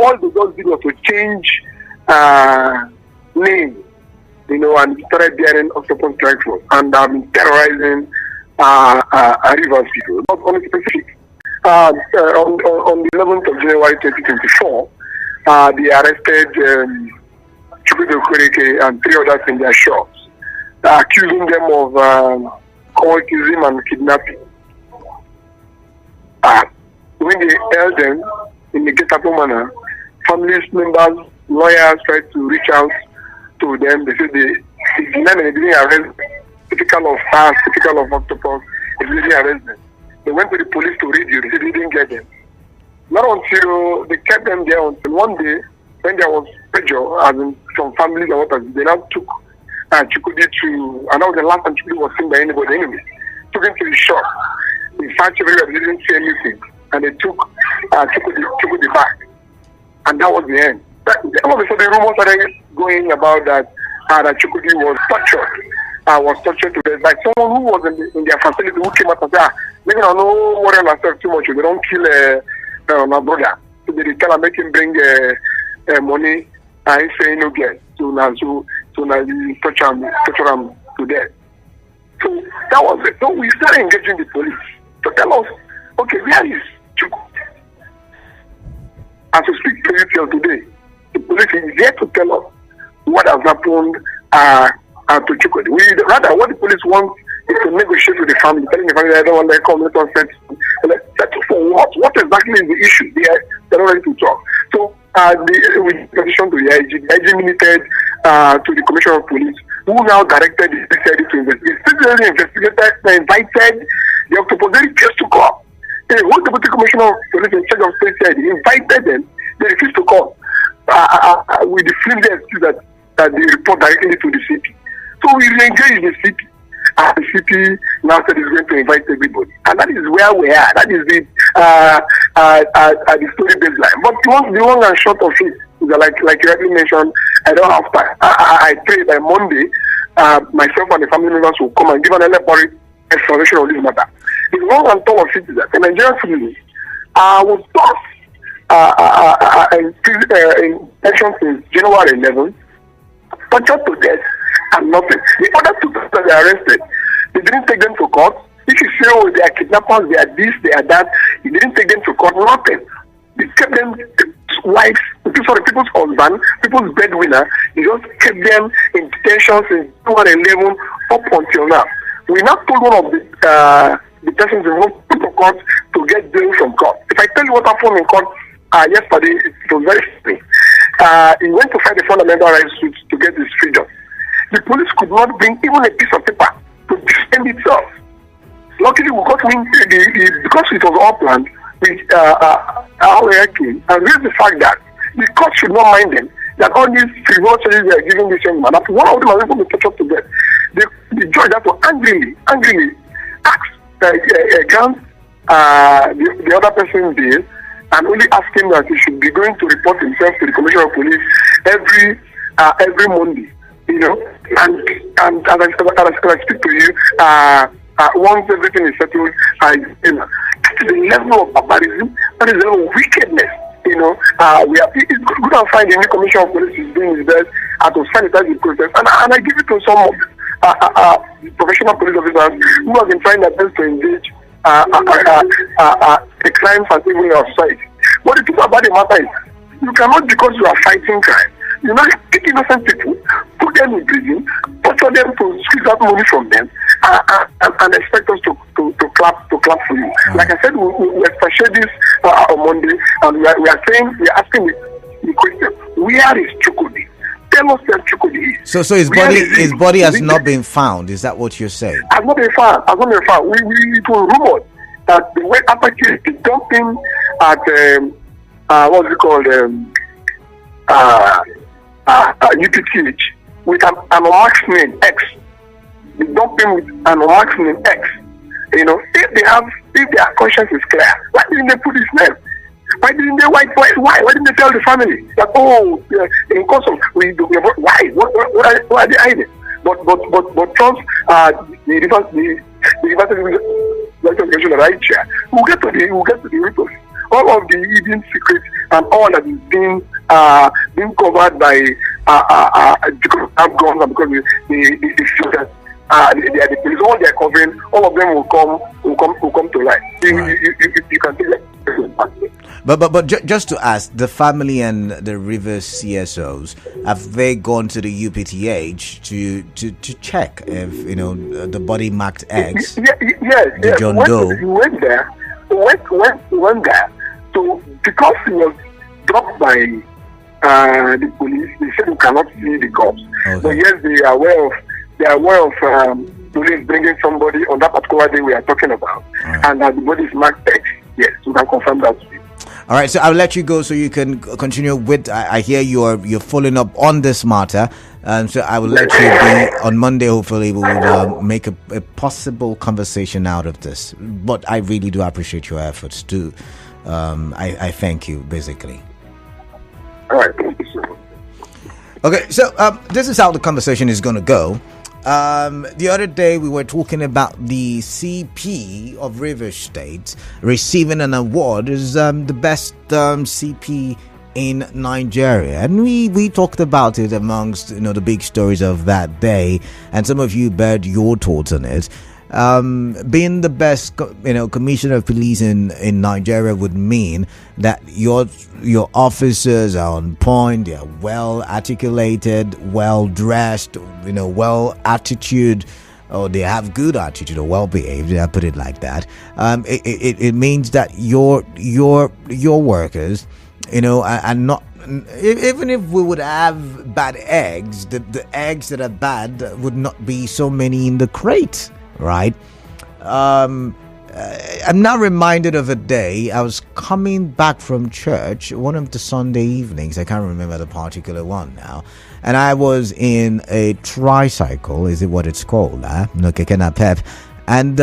all they just did was to change name, and started bearing octopus strike force and terrorizing RIVSCO. Not only specific. On the 11th of January 2024, they arrested Chukwudi and 3 others in their shops, accusing them of cultism and kidnapping. When they held them in a get-up manner, families, members, lawyers tried to reach out to them. They said they denied and they didn't arrest them. Typical of us, typical of octopus, they didn't arrest them. They went to the police to radio. They said they didn't get them. Not until they kept them there until one day when there was pressure, as in some families and others, they now took Chukwudi to, and that was the last time Chukwudi was seen by anybody anyway. Took him to the shop. In fact, everybody didn't see anything. And they took Chukwudi back. And that was the end. All of a sudden, the rumors started going about that Chukwudi was tortured to death by someone who was in their facility who came out and said, maybe I don't worry myself too much. They don't kill my brother. So they tell him, make him bring money. And he say no get. So now torture him to death. So that was it. So we started engaging the police to tell us, okay, where is Chukwudi? As we speak to you till today, the police is yet to tell us what has happened to Chukwudi. Rather, what the police want is to negotiate with the family, telling the family, I don't want to come, let us settle for what? What exactly is the issue? They're not ready to talk. So, with petition to the IG minuted to the Commissioner of Police, who now directed the CID to investigate. The investigators invited the octopus very close to come. The whole Deputy Commissioner of Police in charge of State CID invited them, they refused to come. With the flimsy excuse that they report directly to the city. So we re-engage the city. And the city now said it's going to invite everybody. And that is where we are. That is the story baseline. But the long and short of it is that, like you already mentioned, I don't have time. I pray by Monday, myself and the family members will come and give an elaborate explanation of this matter. The long and tall of it is that the Nigerian family was tough in election since January 11th, tortured to death and nothing. The other 2 people that they arrested, they didn't take them to court. If you say, oh, they are kidnappers, they are this, they are that, you didn't take them to court, nothing. They kept them, wives, people's husband, people's breadwinner, they just kept them in detention since 2011 up until now. We now told one of the persons who put to court to get bail from court. If I tell you what happened in court yesterday, it was very funny. He went to fight the fundamental rights suit to get his freedom. The police could not bring even a piece of paper to defend itself. Luckily, we got because it was all planned, our came and raised the fact that the court should not mind them, that all these frivolous charges they are giving this young man, after one of them was going to be tortured to death. The judge had to angrily ask grant the other person bail and only ask him that he should be going to report himself to the Commissioner of Police every Monday. And as I speak to you, once everything is settled, that is the level of barbarism, that is the level of wickedness. It's good and fine. The new Commissioner of Police is doing his best to sanitize the process, and I give it to some of professional police officers who have been trying their best to engage the crimes and evil in our society. But the truth about the matter is, you cannot, because you are fighting crime, you know, take innocent people, put them in prison, torture them to squeeze out money from them, and expect us to clap for you. Like I said, we appreciate this on Monday, and we are asking the question: where is Chukwudi? Tell us where Chukwudi is. So his body has not been found. Is that what you're saying? Has not been found. It was rumored that the way after the dumping at what's it called UPTH with an unmarked name X. They dump him with an unmarked name X. If their conscience is clear, why didn't they put his name? Why didn't they why didn't they tell the family that in custom why? What are they hiding? But Trump's the University right here. We'll get to the report. All of the hidden secrets and all that is being covered by because they have guns and because they feel that they are the police. All they are covering, all of them will come to light. Right. You can take that. But just to ask, the family and the Rivers CSOs, have they gone to the UPTH to check if the body marked eggs? Yes. John Doe. He went there. Went there. So because he was dropped by the police, they said we cannot see the corpse. Okay. But yes, they are aware of police bringing somebody on that particular day we are talking about, right. And that the body is marked X. Yes, we can confirm that to you. All right, so I'll let you go so you can continue with. I hear you're following up on this matter, so I will let you be on Monday. Hopefully, we will make a possible conversation out of this. But I really do appreciate your efforts too. I thank you, basically. All right, thank you, sir. Okay, so this is how the conversation is going to go. The other day we were talking about the CP of Rivers State receiving an award as the best CP in Nigeria, and we talked about it amongst the big stories of that day, and some of you bared your thoughts on it. Being the best commissioner of police in Nigeria would mean that your officers are on point, they are well articulated, well dressed, well attitude, or they have good attitude or well behaved. I put it like that. It means that your workers are not. Even if we would have bad eggs, the eggs that are bad would not be so many in the crate. Right. I'm now reminded of a day I was coming back from church, one of the Sunday evenings. I can't remember the particular one now. And I was in a tricycle. Is it what it's called? No, keke na pep. And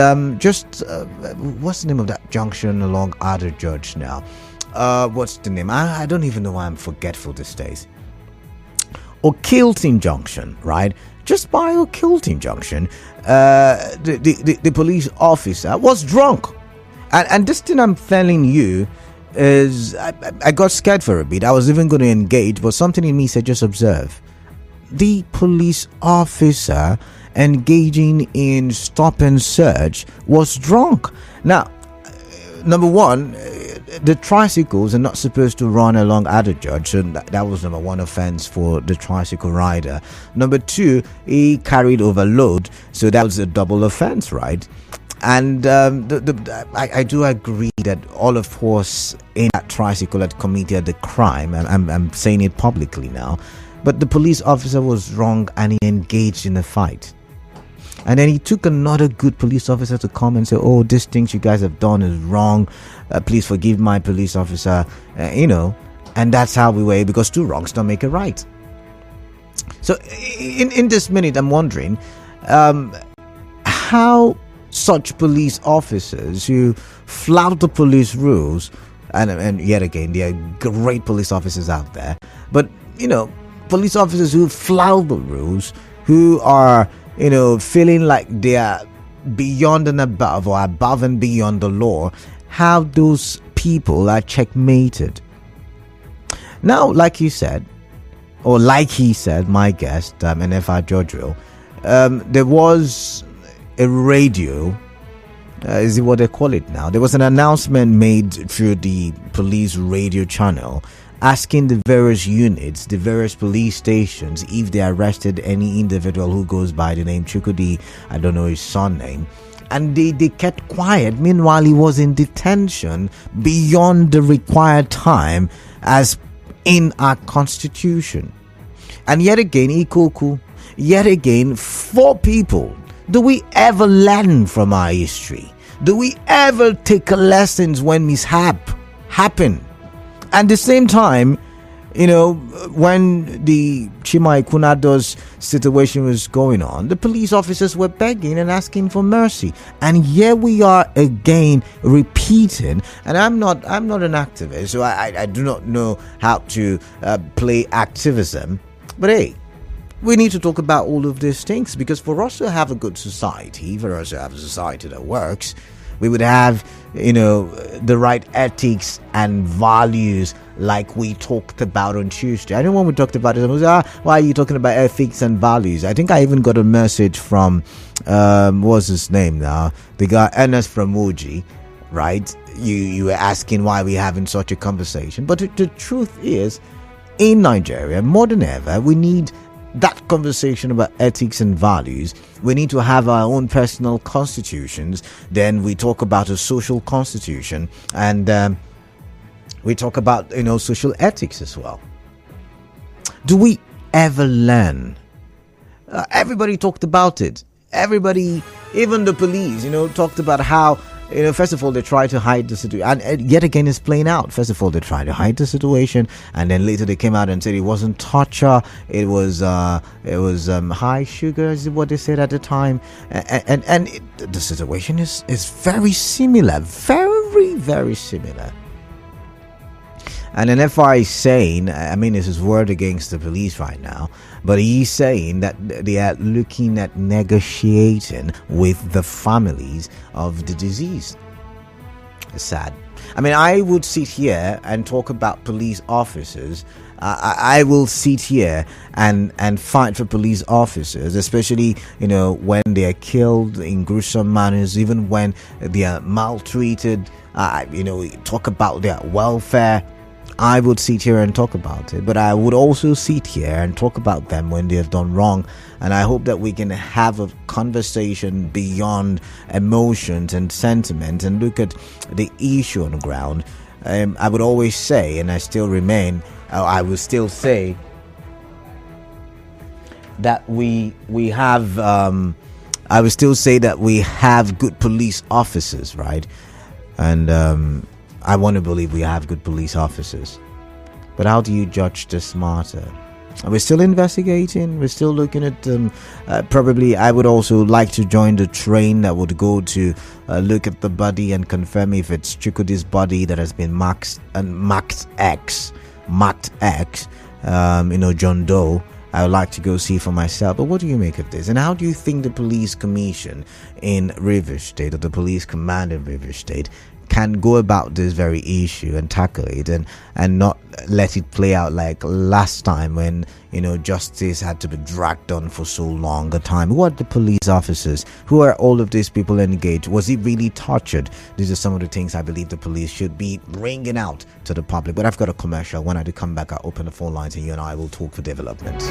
what's the name of that junction along Ada George now? What's the name? I don't even know why I'm forgetful these days. O'Kilton Junction, right? Just by O'Kilton Junction, the police officer was drunk. And this thing I'm telling you is, I got scared for a bit. I was even going to engage, but something in me said, just observe. The police officer engaging in stop and search was drunk. Now, number one, the tricycles are not supposed to run along Ada Judge, so that was number one offense for the tricycle rider. Number two, he carried overload, so that was a double offense, right? And I do agree that all of us in that tricycle had committed the crime. I'm saying it publicly now, but the police officer was wrong and he engaged in a fight. And then he took another good police officer to come and say, oh, these things you guys have done is wrong. Please forgive my police officer. And that's how we were, because two wrongs don't make a right. So in this minute, I'm wondering how such police officers who flout the police rules, and yet again, there are great police officers out there, but, police officers who flout the rules, who are feeling like they are beyond and above, or above and beyond the law, how those people are checkmated. Now, like you said, or like he said, my guest, Enefa Georgewill, there was a radio, is it what they call it now? There was an announcement made through the police radio channel asking the various units, the various police stations, if they arrested any individual who goes by the name Chukudi, I don't know his surname, and they kept quiet. Meanwhile, he was in detention beyond the required time as in our constitution. And yet again, Ikoku, yet again, 4 people. Do we ever learn from our history? Do we ever take lessons when mishap happen? At the same time, when the Chima Ikunado's situation was going on, the police officers were begging and asking for mercy. And here we are again repeating. And I'm not an activist, so I do not know how to play activism. But hey, we need to talk about all of these things, because for us to have a good society, for us to have a society that works, We would have, the right ethics and values like we talked about on Tuesday. I know when we talked about it, I was, why are you talking about ethics and values? I think I even got a message from, what's his name now? The guy, Ernest from Muji, right? You were asking why we're having such a conversation. But the truth is, in Nigeria, more than ever, we need that conversation about ethics and values. We need to have our own personal constitutions. Then we talk about a social constitution, and we talk about social ethics as well. Do we ever learn? Everybody talked about it. Everybody, even the police, talked about how, first of all, they try to hide the situation, and yet again it's playing out. First of all, they try to hide the situation, and then later they came out and said it wasn't torture, it was high sugar, is what they said at the time, and the situation is very similar, very, very similar. And Enefa is saying, I mean, this is word against the police right now, but he's saying that they are looking at negotiating with the families of the deceased. It's sad. I mean, I would sit here and talk about police officers. I will sit here and fight for police officers, especially, when they are killed in gruesome manners, even when they are maltreated, talk about their welfare. I would sit here and talk about it, but I would also sit here and talk about them when they have done wrong. And I hope that we can have a conversation beyond emotions and sentiment and look at the issue on the ground. I would always say, and I will still say that we have, I would still say that we have good police officers, right? And I want to believe we have good police officers. But how do you judge this matter? We're still investigating. We're still looking at them. Probably I would also like to join the train that would go to look at the body and confirm if it's Chukwudi's body that has been marked X. John Doe. I would like to go see for myself. But what do you make of this? And how do you think the police commission in Rivers State, or the police command in Rivers State, can go about this very issue and tackle it and not let it play out like last time when justice had to be dragged on for so long a time? Who are the police officers? Who are all of these people engaged? Was he really tortured? These are some of the things I believe the police should be bringing out to the public. But I've got a commercial. When I do come back, I'll open the phone lines and you and I will talk for development.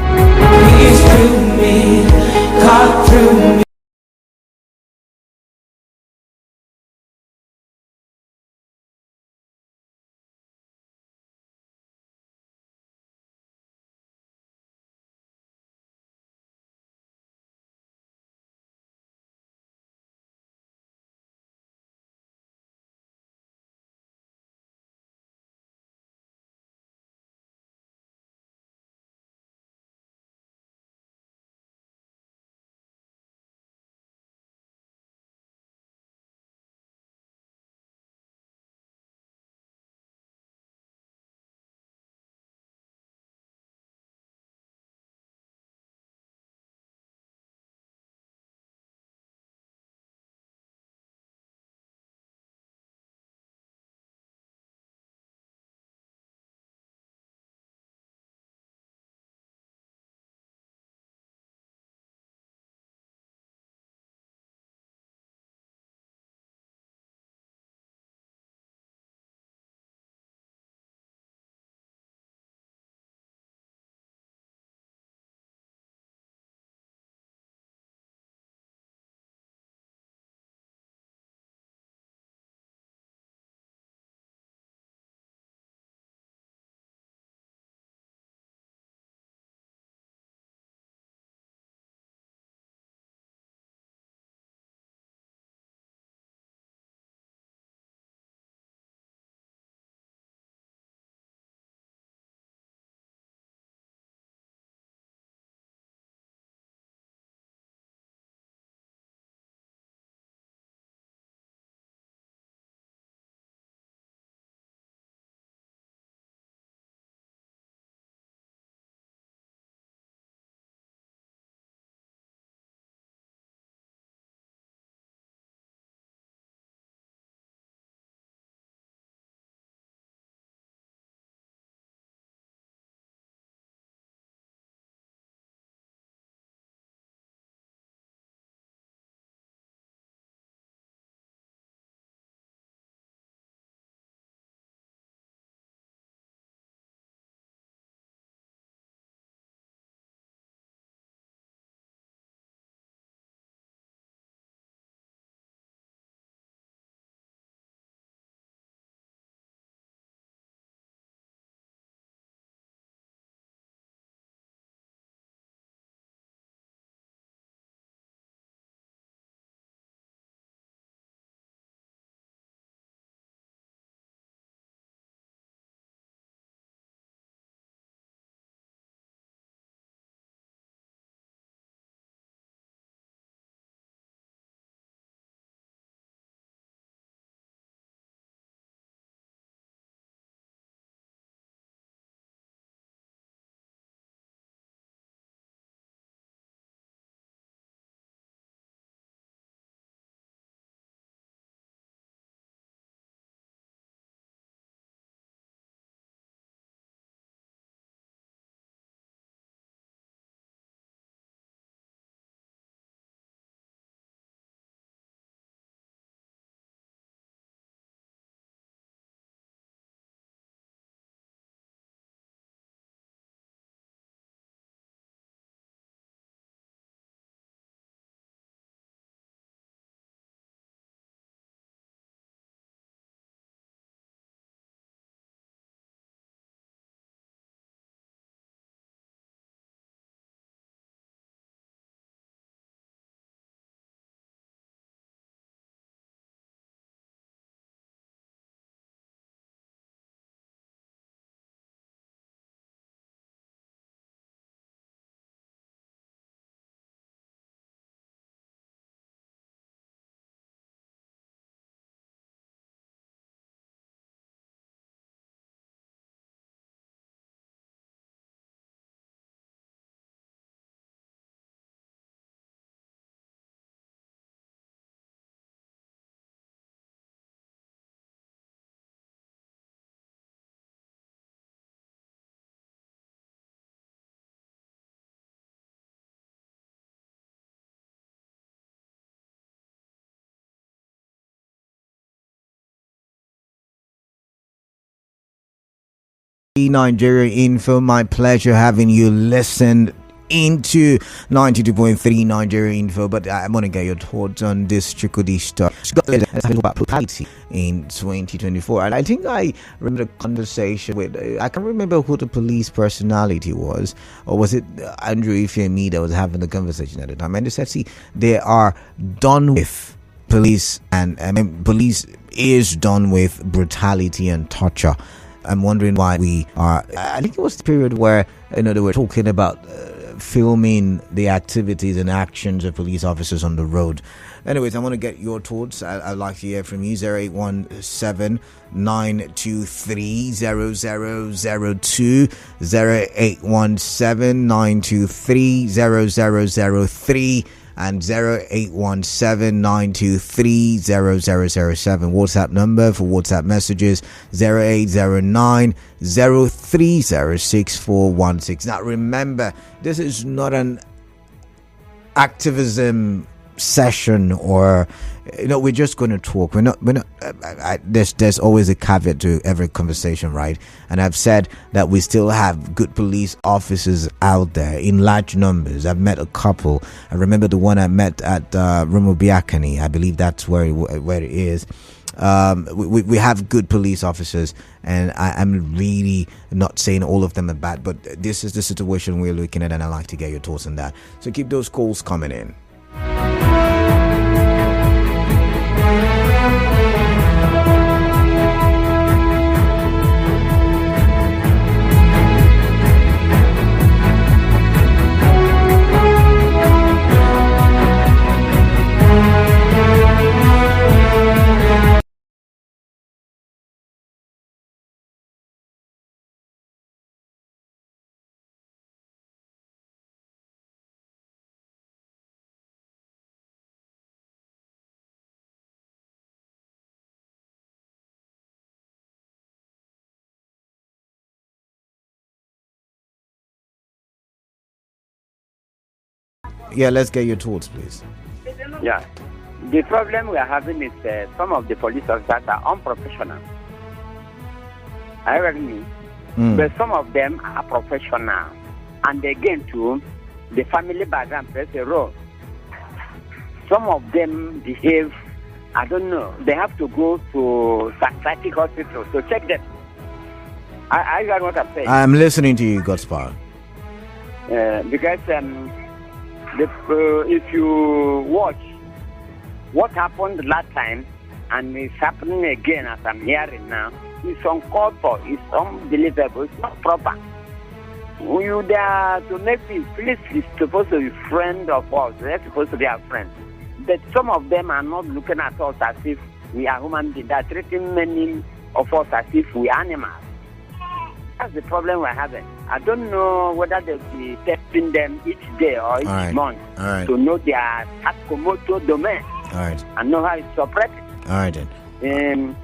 Nigeria Info. My pleasure having you listen into 92.3 Nigeria Info, but I want to get your thoughts on this Chikudi stuff about brutality in 2024. And I think I remember a conversation with, I can't remember who the police personality was, or was it Andrew Ife and me that was having the conversation at the time, and they said, see, they are done with police, and police is done with brutality and torture. I'm wondering why we are. I think it was the period where they were talking about filming the activities and actions of police officers on the road. Anyways, I want to get your thoughts. I'd like to hear from you. 0817 923 0002, 0817 923 0003, and 0817 923 0007. WhatsApp number for WhatsApp messages 0809 0306 Now remember, this is not an activism session, or we're just going to talk. We're not there's always a caveat to every conversation, right? And I've said that we still have good police officers out there in large numbers. I've met a couple. I remember the one I met at Rumobiakani. I believe that's where it is. We have good police officers, and I'm really not saying all of them are bad, but this is the situation we're looking at, and I'd like to get your thoughts on that. So keep those calls coming in. Yeah, let's get your thoughts, please. Yeah. The problem we are having is some of the police officers are unprofessional. I agree. But some of them are professional. And again, too, the family background plays a role. Some of them behave, I don't know, they have to go to psychiatric hospital to check them. I got what I'm saying. I'm listening to you, Godspar. Because if you watch what happened last time and it's happening again as I'm hearing now, it's uncalled for, it's unbelievable, it's not proper. You there to make peace. Police is supposed to be friend of us, they're supposed to be our friends. But some of them are not looking at us as if we are human beings. They are treating many of us as if we are animals. That's the problem we're having. I don't know whether they'll be testing them each day or each month to know their Takomoto domain and know how it's operated. All right, then.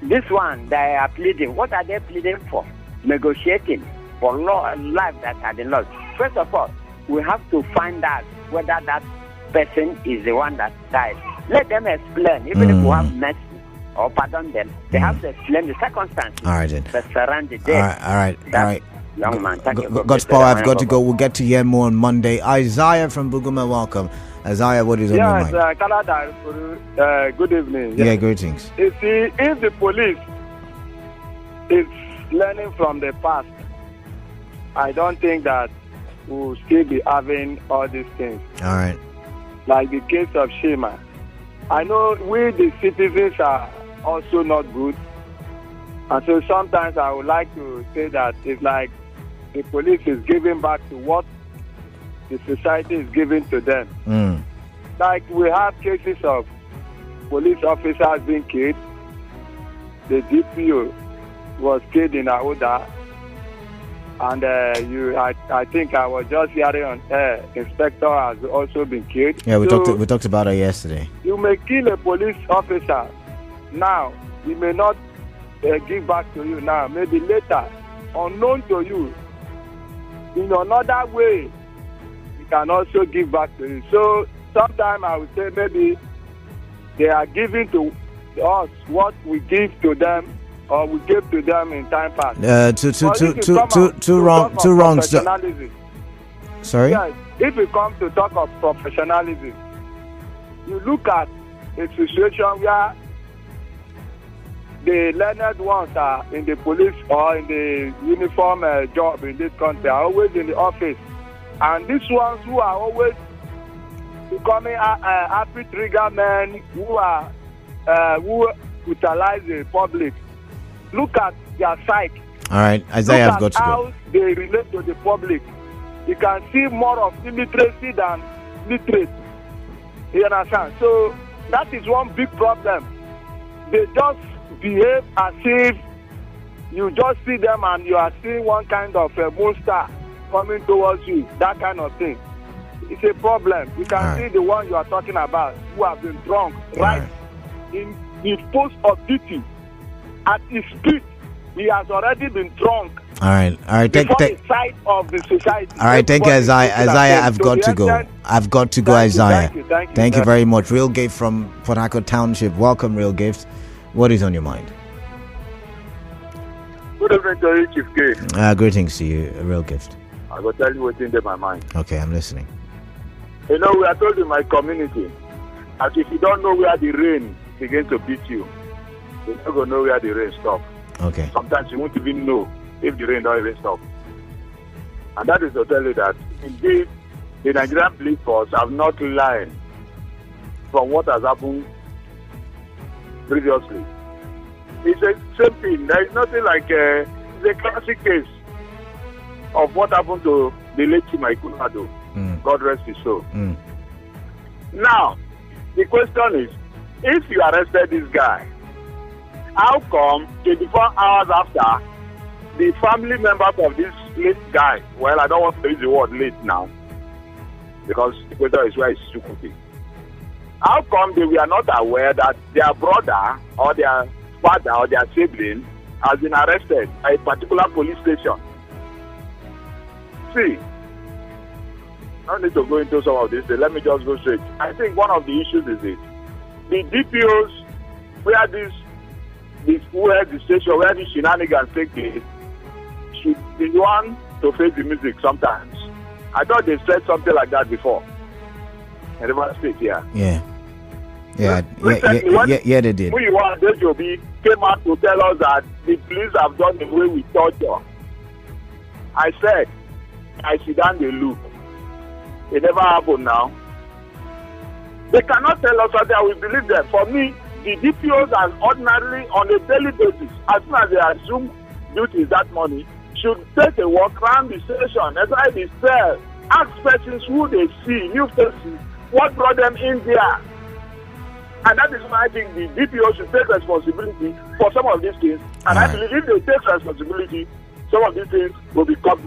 This one, they are pleading. What are they pleading for? Negotiating for law and life that are been lost. First of all, we have to find out whether that person is the one that died. Let them explain, even if we have mercy or pardon them. They have to explain the circumstances that surround the death. All right. Young man, thank you. God's power, I've got to go. We'll get to hear more on Monday. Isaiah from Buguma, welcome. Isaiah, what is on your mind? Yes, Canada, good evening. Yeah, greetings. You see, if the police is learning from the past, I don't think that we'll still be having all these things. All right. Like the case of Shema. I know we, the citizens, are also not good. And so sometimes I would like to say that it's like the police is giving back to what the society is giving to them. Like we have cases of police officers being killed. The DPO was killed in Aoda. And I think I was just hearing on air, inspector has also been killed. Yeah, we talked about it yesterday. You may kill a police officer now. He may not give back to you now. Maybe later, unknown to you, in another way, he can also give back to you. So sometimes I would say maybe they are giving to us what we give to them or we gave to them in time past. Two wrongs. Sorry? Yes, if we come to talk of professionalism, you look at a situation where the learned ones are in the police or in the uniform job in this country are always in the office. And these ones who are always becoming happy trigger men who utilize the public, look at their psyche. All right, Isaiah, I've got to go. How they relate to the public. You can see more of illiteracy than literate. You understand? So that is one big problem. They just behave as if you just see them and you are seeing one kind of a monster coming towards you. That kind of thing. It's a problem. You can see the one you are talking about who have been drunk right in his post of duty. At his feet, he has already been drunk. All right. Before the sight of the society. All right, thank you, Isaiah. I've got to go. Isaiah. Thank you very much. Real Gift from Port Harcourt Township. Welcome, Real Gift. What is on your mind? Good evening to you, Chief K. Greetings to you, Real Gift. I will tell you what's in my mind. Okay, I'm listening. You know, we are told in my community that if you don't know where the rain begins to beat you, you're not going to know where the rain stops. Okay. Sometimes you won't even know if the rain don't even stop. And that is to tell you that, indeed, the Nigerian police force have not learned from what has happened previously. It's the same thing. There is nothing like it's a classic case of what happened to the late Chimaikunado. God rest his soul. Now, the question is, if you arrested this guy, how come 24 hours after, the family members of this late guy, well, I don't want to use the word late now, because the question is where is Chukwuti. How come they were not aware that their brother or their father or their sibling has been arrested at a particular police station? See, I don't need to go into some of this. Let me just go straight. I think one of the issues is this. The DPOs where the station where the shenanigans take place should be the one to face the music sometimes. I thought they said something like that before. In Rivers State, Yeah, they did. We want Georgewill came out to tell us that the police have done away with torture. I said, I sit down they look. It never happened now. They cannot tell us that we believe them. For me, the DPOs are ordinarily on a daily basis, as soon as they assume duties that morning, should take a walk around the station, inside the cell, ask persons who they see, new persons, what brought them in there. And that is why I think the DPO should take responsibility for some of these things. And I believe if they take responsibility, some of these things will become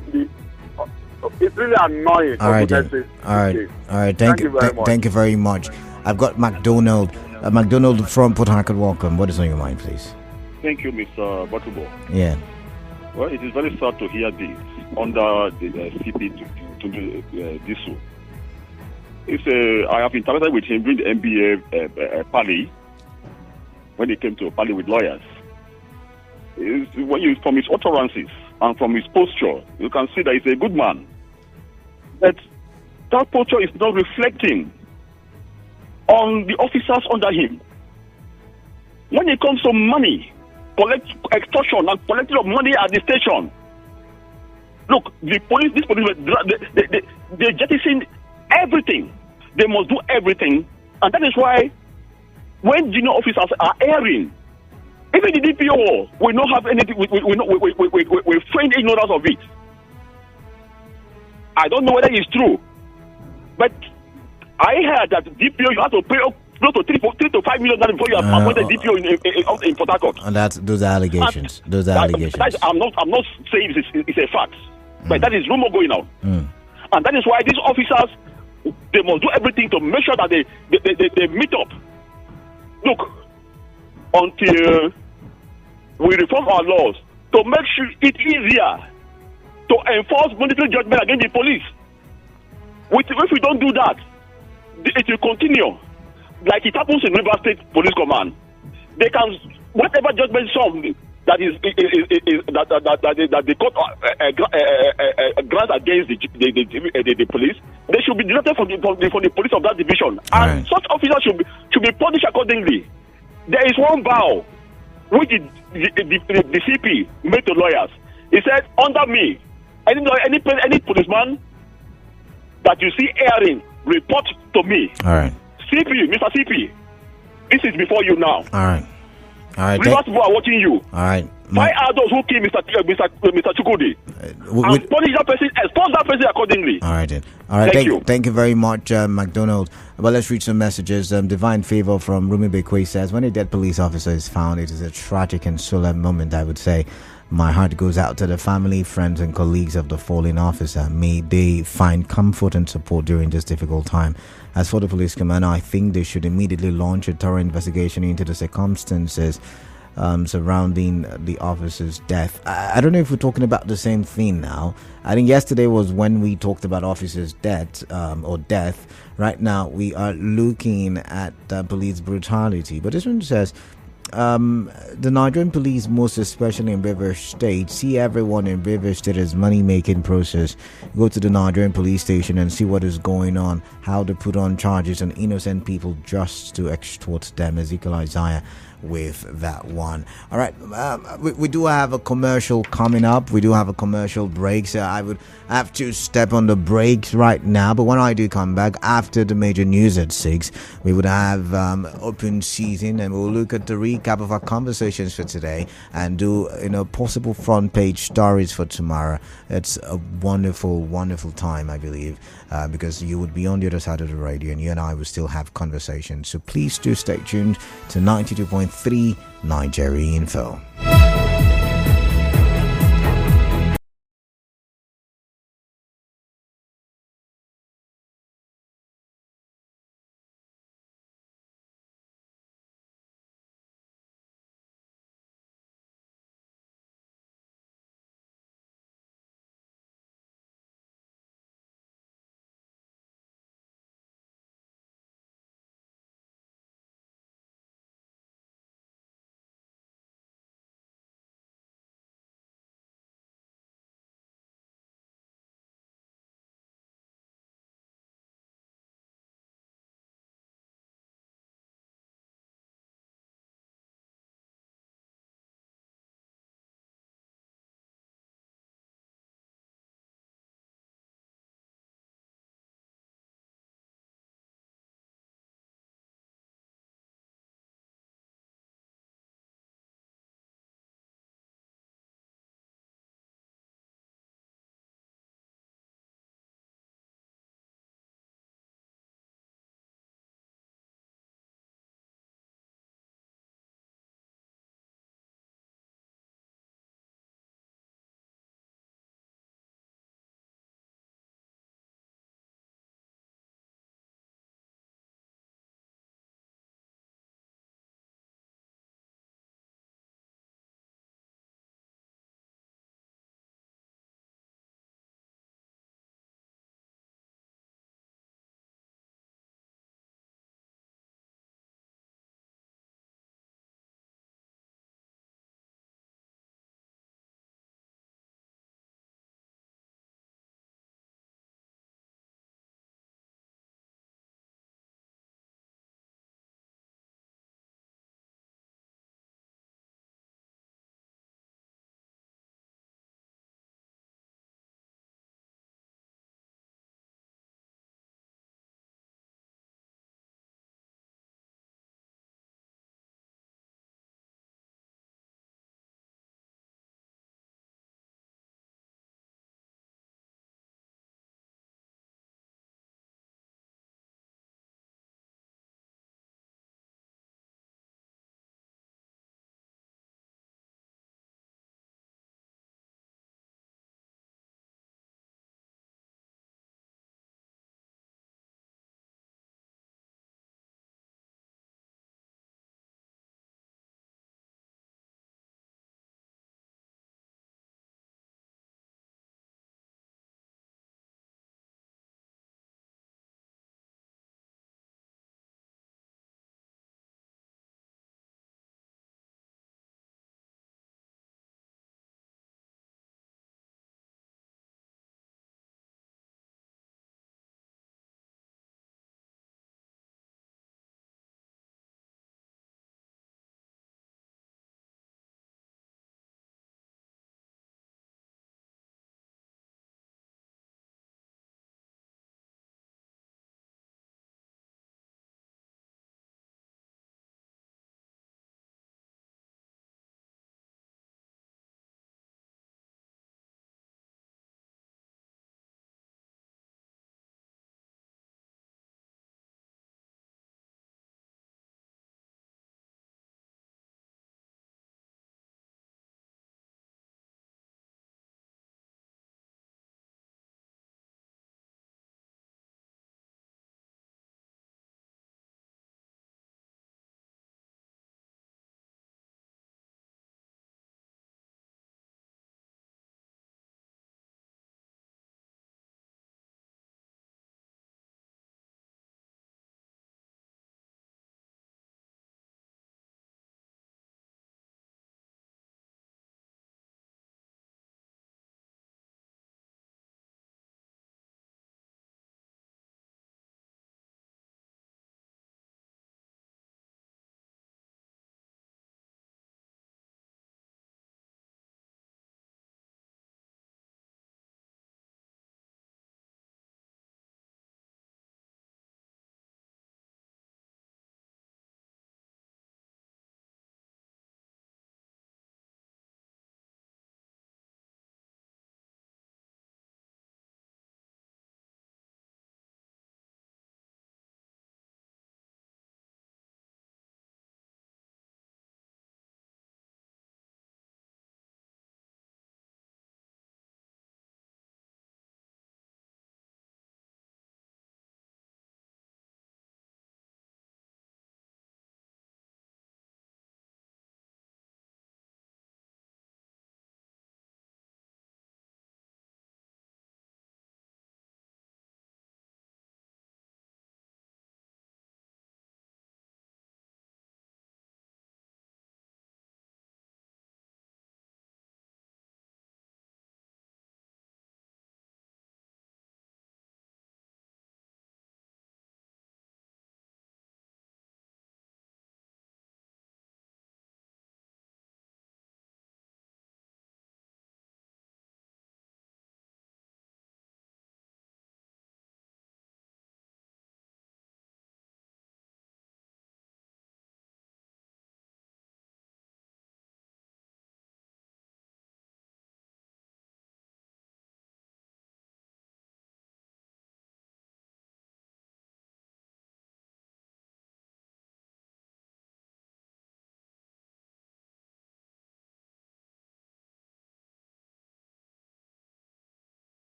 it's really annoying. All right. Thank you very much. Thank you very much. I've got McDonald from Port Harcourt. Welcome. What is on your mind, please? Thank you, Mr. Butterbo. Yeah. Well, it is very sad to hear this under the CP to Disu. I have interacted with him during the NBA Pali when he came to a Pali with lawyers. From his utterances and from his posture, you can see that he's a good man. But that posture is not reflecting on the officers under him. When it comes to money, extortion and collecting of money at the station, look, these police, they jettison everything. They must do everything. And that is why when junior officers are erring, even the DPO will not have anything, we feign ignorance of it. I don't know whether it's true, but I heard that DPO, you have to pay close to 3 to 5 million before you have appointed DPO in Port Harcourt. And those are allegations. I'm not saying it's a fact, but that is rumor going on. And that is why these officers, they must do everything to make sure that they meet up. Look, until we reform our laws to make sure it easier to enforce monetary judgment against the police. If we don't do that, it will continue. Like it happens in Rivers State Police Command. They can, whatever judgment some that the court grants against the police, they should be deducted from the police of that division, and such officers should be punished accordingly. There is one vow which the CP made to lawyers. He said, under me, any policeman that you see erring, report to me. All right. CP, Mr. CP, this is before you now. All right. All right. Rivers people are watching you. All right. Why are those who kill Mr. Chukwudi? And punish that person, expose that person accordingly. All right then. All right. Thank you. Thank you very much, McDonald. Well, let's read some messages. Divine Favor from Rumi Bekwe says, when a dead police officer is found, it is a tragic and solemn moment, I would say. My heart goes out to the family, friends, and colleagues of the fallen officer. May they find comfort and support during this difficult time. As for the police commander, I think they should immediately launch a thorough investigation into the circumstances surrounding the officer's death. I don't know if we're talking about the same thing now. I think yesterday was when we talked about officer's death or death. Right now, we are looking at police brutality. But this one says, the Nigerian police, most especially in River State, see everyone in River State as money-making process. Go to the Nigerian police station and see what is going on, how to put on charges on innocent people just to extort them. Ezekiel Isaiah with that one. All right, we do have a commercial coming up. We do have a commercial break, so I would have to step on the brakes right now. But when I do come back after the major news at 6, we would have open season, and we'll look at the recap of our conversations for today and do possible front page stories for tomorrow. It's a wonderful, wonderful time, I believe, because you would be on the other side of the radio, and you and I will still have conversations. So please do stay tuned to 92.3 Nigeria Info.